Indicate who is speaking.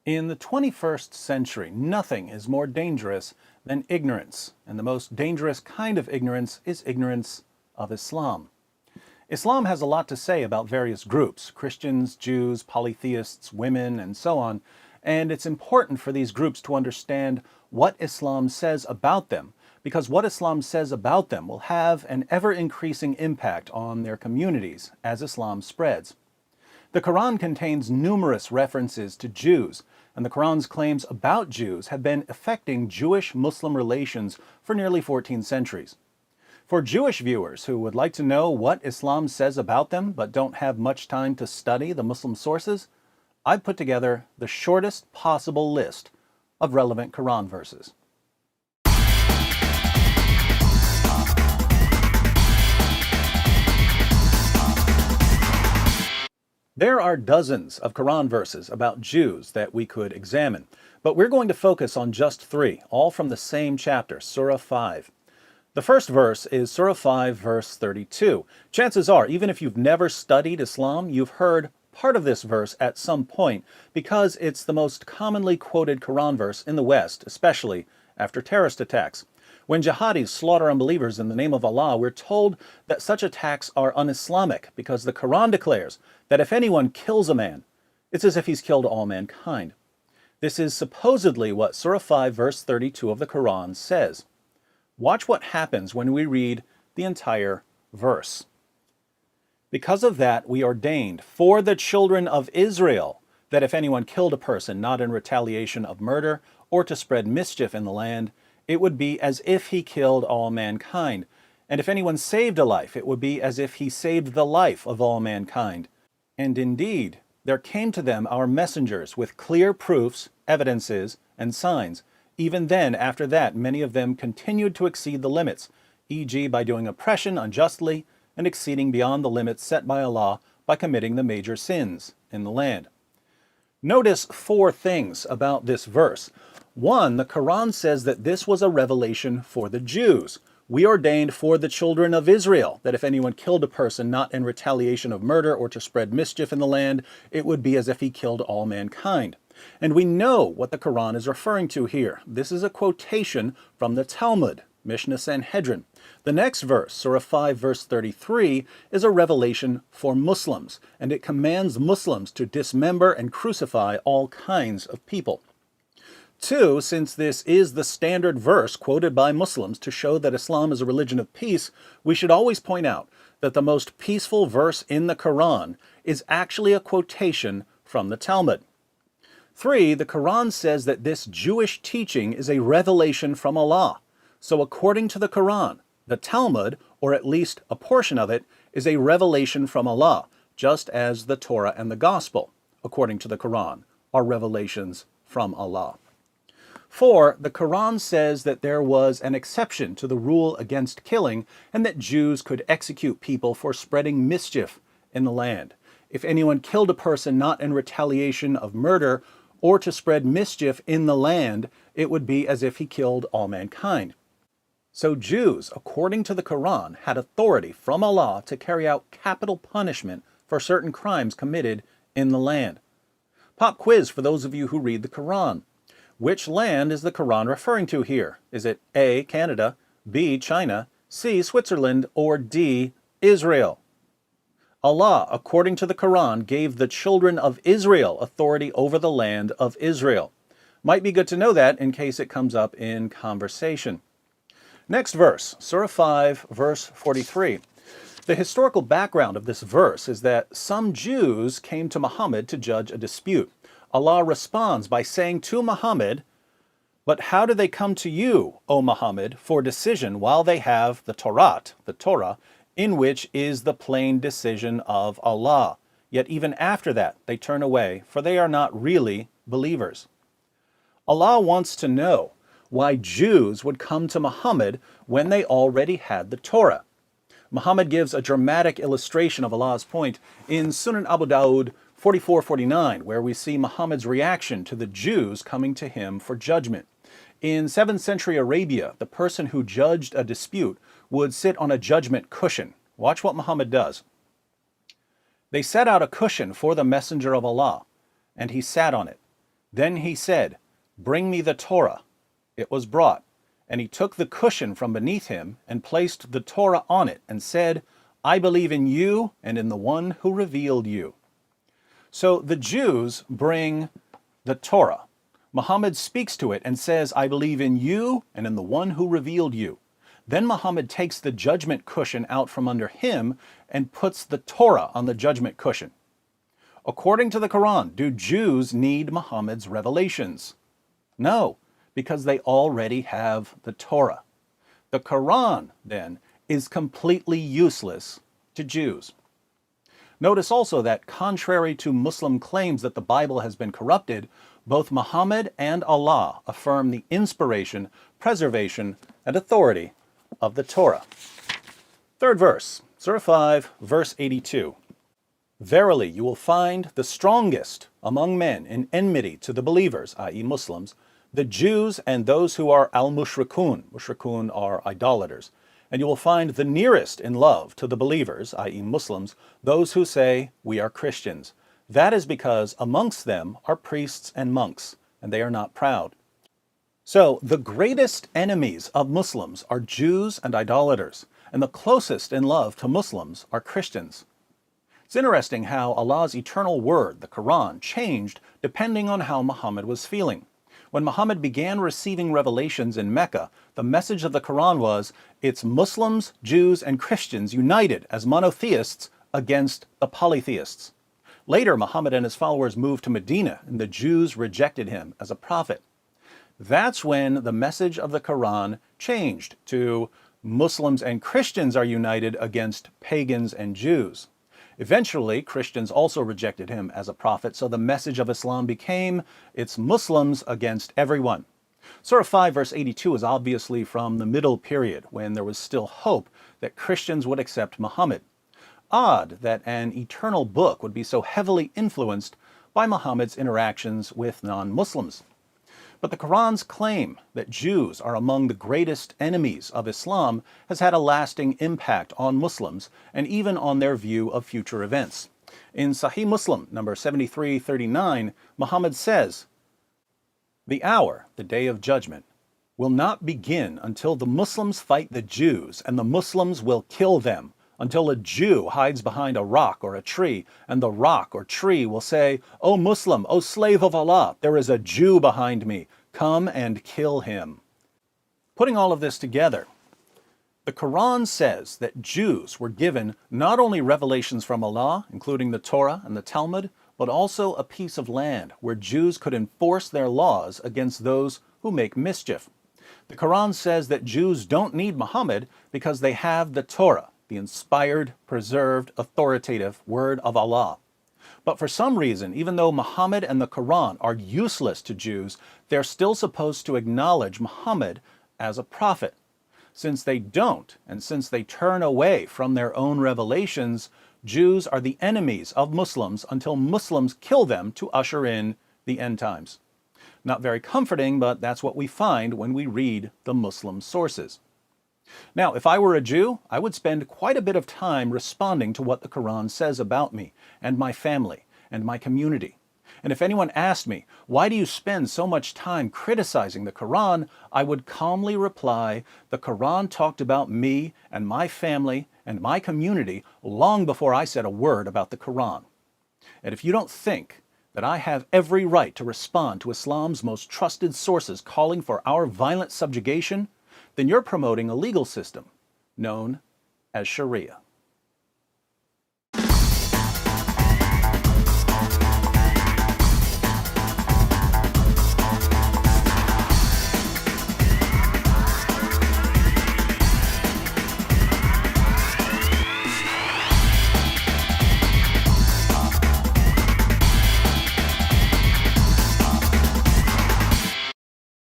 Speaker 1: In the 21st century, nothing is more dangerous than ignorance, and the most dangerous kind of ignorance is ignorance of Islam. Islam has a lot to say about various groups, Christians, Jews, polytheists, women, and so on, and it's important for these groups to understand what Islam says about them, because what Islam says about them will have an ever-increasing impact on their communities as Islam spreads. The Quran contains numerous references to Jews, and the Quran's claims about Jews have been affecting Jewish-Muslim relations for nearly 14 centuries. For Jewish viewers who would like to know what Islam says about them but don't have much time to study the Muslim sources, I've put together the shortest possible list of relevant Quran verses. There are dozens of Quran verses about Jews that we could examine, but we're going to focus on just three, all from the same chapter, Surah 5. The first verse is Surah 5, verse 32. Chances are, even if you've never studied Islam, you've heard part of this verse at some point because it's the most commonly quoted Quran verse in the West, especially after terrorist attacks. When jihadis slaughter unbelievers in the name of Allah, we're told that such attacks are un-Islamic because the Quran declares that if anyone kills a man, it's as if he's killed all mankind. This is supposedly what Surah 5 verse 32 of the Quran says. Watch what happens when we read the entire verse. Because of that, we ordained for the children of Israel that if anyone killed a person not in retaliation of murder or to spread mischief in the land, it would be as if he killed all mankind. And if anyone saved a life, it would be as if he saved the life of all mankind. And indeed, there came to them our messengers with clear proofs, evidences, and signs. Even then, after that, many of them continued to exceed the limits, e.g. by doing oppression unjustly and exceeding beyond the limits set by Allah by committing the major sins in the land. Notice four things about this verse. One, the Quran says that this was a revelation for the Jews. We ordained for the children of Israel that if anyone killed a person not in retaliation of murder or to spread mischief in the land, it would be as if he killed all mankind. And we know what the Quran is referring to here. This is a quotation from the Talmud, Mishnah Sanhedrin. The next verse, Surah 5, verse 33, is a revelation for Muslims, and it commands Muslims to dismember and crucify all kinds of people. Two, since this is the standard verse quoted by Muslims to show that Islam is a religion of peace, we should always point out that the most peaceful verse in the Quran is actually a quotation from the Talmud. Three, the Quran says that this Jewish teaching is a revelation from Allah. So according to the Quran, the Talmud, or at least a portion of it, is a revelation from Allah, just as the Torah and the Gospel, according to the Quran, are revelations from Allah. Four, the Quran says that there was an exception to the rule against killing and that Jews could execute people for spreading mischief in the land. If anyone killed a person not in retaliation of murder or to spread mischief in the land, it would be as if he killed all mankind. So Jews, according to the Quran, had authority from Allah to carry out capital punishment for certain crimes committed in the land. Pop quiz for those of you who read the Quran. Which land is the Quran referring to here? Is it A, Canada, B, China, C, Switzerland, or D, Israel? Allah, according to the Quran, gave the children of Israel authority over the land of Israel. Might be good to know that in case it comes up in conversation. Next verse, Surah 5, verse 43. The historical background of this verse is that some Jews came to Muhammad to judge a dispute. Allah responds by saying to Muhammad, "But how do they come to you, O Muhammad, for decision while they have the Torah, in which is the plain decision of Allah? Yet even after that they turn away, for they are not really believers." Allah wants to know why Jews would come to Muhammad when they already had the Torah. Muhammad gives a dramatic illustration of Allah's point in Sunan Abu Dawud 44:49, where we see Muhammad's reaction to the Jews coming to him for judgment. In 7th century Arabia, the person who judged a dispute would sit on a judgment cushion. Watch what Muhammad does. They set out a cushion for the messenger of Allah, and he sat on it. Then he said, "Bring me the Torah." It was brought, and he took the cushion from beneath him and placed the Torah on it and said, "I believe in you and in the one who revealed you." So the Jews bring the Torah. Muhammad speaks to it and says, "I believe in you and in the one who revealed you." Then Muhammad takes the judgment cushion out from under him and puts the Torah on the judgment cushion. According to the Quran, do Jews need Muhammad's revelations? No, because they already have the Torah. The Quran, then, is completely useless to Jews. Notice also that contrary to Muslim claims that the Bible has been corrupted, both Muhammad and Allah affirm the inspiration, preservation, and authority of the Torah. Third verse, Surah 5, verse 82. Verily, you will find the strongest among men in enmity to the believers, i.e. Muslims, the Jews and those who are al-mushrikun. Mushrikun are idolaters. And you will find the nearest in love to the believers, i.e. Muslims, those who say, "We are Christians." That is because amongst them are priests and monks, and they are not proud. So the greatest enemies of Muslims are Jews and idolaters, and the closest in love to Muslims are Christians. It's interesting how Allah's eternal word, the Quran, changed depending on how Muhammad was feeling. When Muhammad began receiving revelations in Mecca, the message of the Quran was, it's Muslims, Jews, and Christians united as monotheists against the polytheists. Later, Muhammad and his followers moved to Medina, and the Jews rejected him as a prophet. That's when the message of the Quran changed to Muslims and Christians are united against pagans and Jews. Eventually, Christians also rejected him as a prophet, so the message of Islam became, it's Muslims against everyone. Surah 5, verse 82 is obviously from the middle period, when there was still hope that Christians would accept Muhammad. Odd that an eternal book would be so heavily influenced by Muhammad's interactions with non-Muslims. But the Quran's claim that Jews are among the greatest enemies of Islam has had a lasting impact on Muslims and even on their view of future events. In Sahih Muslim, number 7339, Muhammad says, "The hour, the day of judgment, will not begin until the Muslims fight the Jews, and the Muslims will kill them, until a Jew hides behind a rock or a tree, and the rock or tree will say, 'O Muslim, O slave of Allah, there is a Jew behind me. Come and kill him.'" Putting all of this together, the Quran says that Jews were given not only revelations from Allah, including the Torah and the Talmud, but also a piece of land where Jews could enforce their laws against those who make mischief. The Quran says that Jews don't need Muhammad because they have the Torah, the inspired, preserved, authoritative word of Allah. But for some reason, even though Muhammad and the Quran are useless to Jews, they're still supposed to acknowledge Muhammad as a prophet. Since they don't, and since they turn away from their own revelations, Jews are the enemies of Muslims until Muslims kill them to usher in the end times. Not very comforting, but that's what we find when we read the Muslim sources. Now, if I were a Jew, I would spend quite a bit of time responding to what the Quran says about me and my family and my community. And if anyone asked me, "Why do you spend so much time criticizing the Quran?" I would calmly reply, the Quran talked about me and my family and my community long before I said a word about the Quran. And if you don't think that I have every right to respond to Islam's most trusted sources calling for our violent subjugation, then you're promoting a legal system known as Sharia.